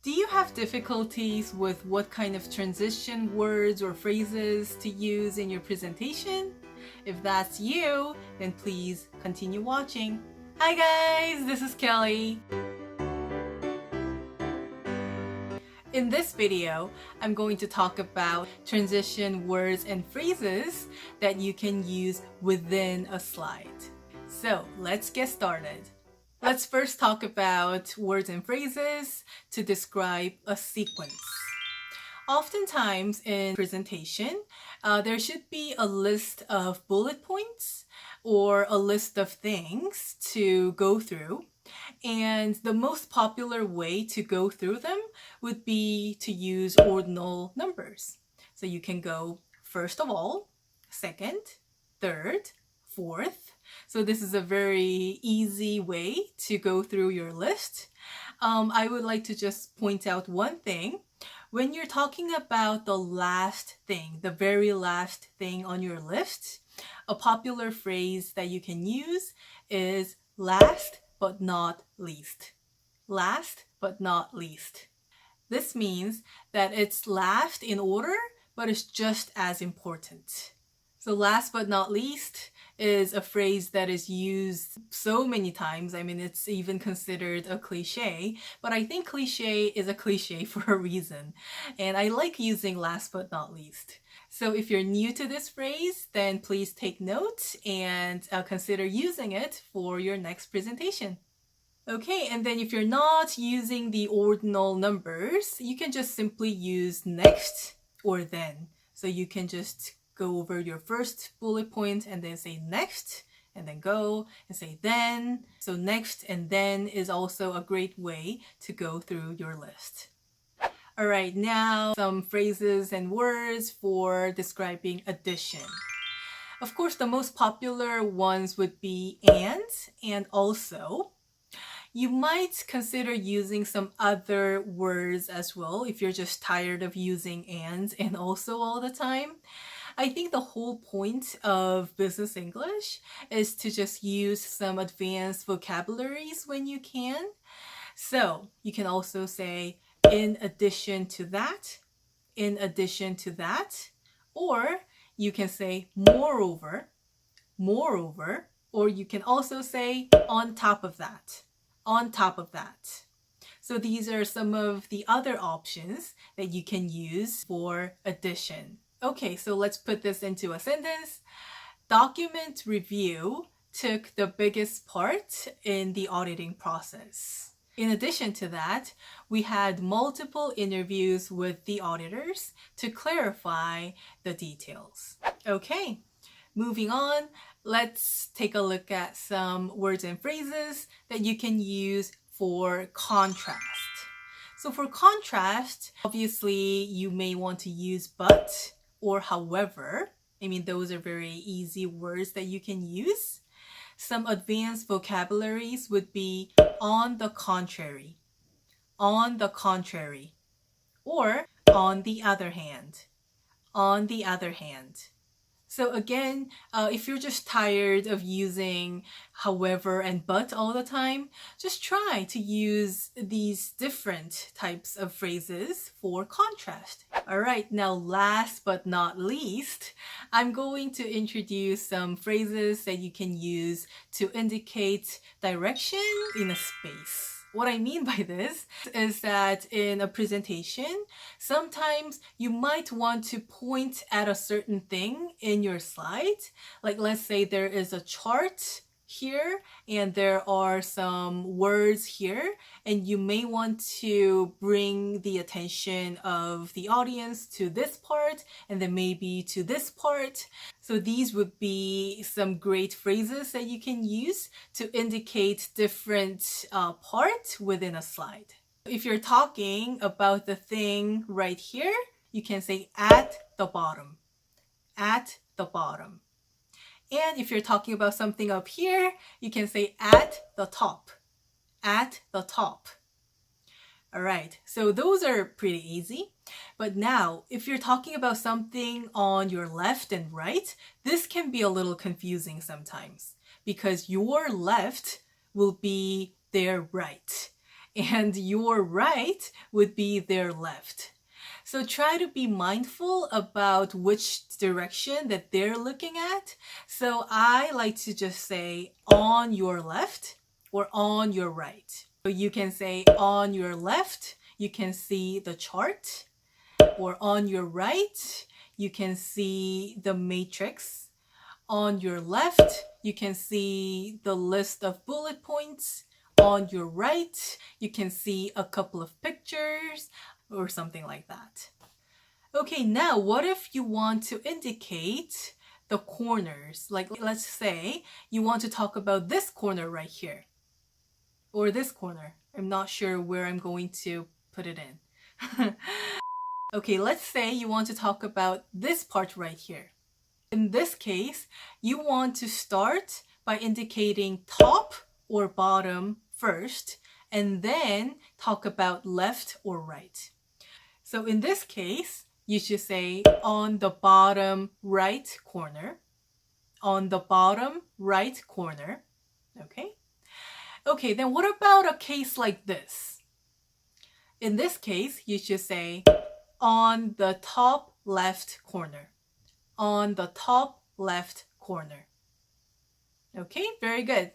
Do you have difficulties with what kind of transition words or phrases to use in your presentation? If that's you, then please continue watching. Hi guys, this is Kelly. In this video, I'm going to talk about transition words and phrases that you can use within a slide. So let's get started. Let's first talk about words and phrases to describe a sequence. Oftentimes in presentation, there should be a list of bullet points or a list of things to go through. And the most popular way to go through them would be to use ordinal numbers. So you can go first of all, second, third, fourth. So this is a very easy way to go through your list. I would like to just point out one thing. When you're talking about the last thing, the very last thing on your list, a popular phrase that you can use is last but not least. Last but not least. This means that it's last in order, but it's just as important. So last but not least is a phrase that is used so many times. I mean, it's even considered a cliche, but I think cliche is a cliche for a reason. And I like using last but not least. So if you're new to this phrase, then please take note and consider using it for your next presentation. Okay, and then if you're not using the ordinal numbers, you can just simply use next or then. So you can just go over your first bullet point and then say next, and then go and say then. So next and then is also a great way to go through your list. All right, now some phrases and words for describing addition. Of course, the most popular ones would be and also. You might consider using some other words as well if you're just tired of using and also all the time. I think the whole point of business English is to just use some advanced vocabularies when you can. So you can also say, in addition to that, in addition to that, or you can say moreover, moreover, or you can also say on top of that, on top of that. So these are some of the other options that you can use for addition. Okay, so let's put this into a sentence. Document review took the biggest part in the auditing process. In addition to that, we had multiple interviews with the auditors to clarify the details. Okay, moving on, let's take a look at some words and phrases that you can use for contrast. So for contrast, obviously you may want to use but or however. I mean, those are very easy words that you can use. Some advanced vocabularies would be on the contrary, on the contrary, or on the other hand, on the other hand. So again, if you're just tired of using however and but all the time, just try to use these different types of phrases for contrast. All right, now last but not least, I'm going to introduce some phrases that you can use to indicate direction in a space. What I mean by this is that in a presentation, sometimes you might want to point at a certain thing in your slide. Like let's say there is a chart here and there are some words here, and you may want to bring the attention of the audience to this part and then maybe to this part. So these would be some great phrases that you can use to indicate different parts within a slide. If you're talking about the thing right here, you can say at the bottom, at the bottom. And if you're talking about something up here, you can say at the top, at the top. All right, so those are pretty easy. But now, if you're talking about something on your left and right, this can be a little confusing sometimes because your left will be their right and your right would be their left. So try to be mindful about which direction that they're looking at. So I like to just say on your left or on your right. So you can say on your left, you can see the chart, or on your right, you can see the matrix. On your left, you can see the list of bullet points. On your right, you can see a couple of pictures or something like that. Okay, now what if you want to indicate the corners? Like, let's say you want to talk about this corner right here, or this corner. I'm not sure where I'm going to put it in. Okay, let's say you want to talk about this part right here. In this case, you want to start by indicating top or bottom first, and then talk about left or right. So in this case, you should say on the bottom right corner. On the bottom right corner. Okay? Okay, then what about a case like this? In this case, you should say on the top left corner. On the top left corner. Okay, very good.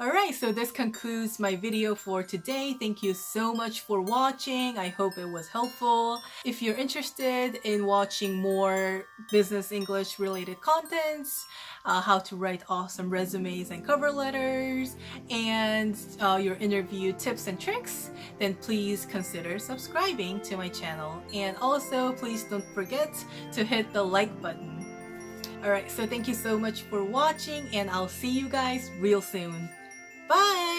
Alright, so this concludes my video for today. Thank you so much for watching. I hope it was helpful. If you're interested in watching more business English related contents, how to write awesome resumes and cover letters, and your interview tips and tricks, then please consider subscribing to my channel. And also, please don't forget to hit the like button. Alright, so thank you so much for watching, and I'll see you guys real soon. Bye!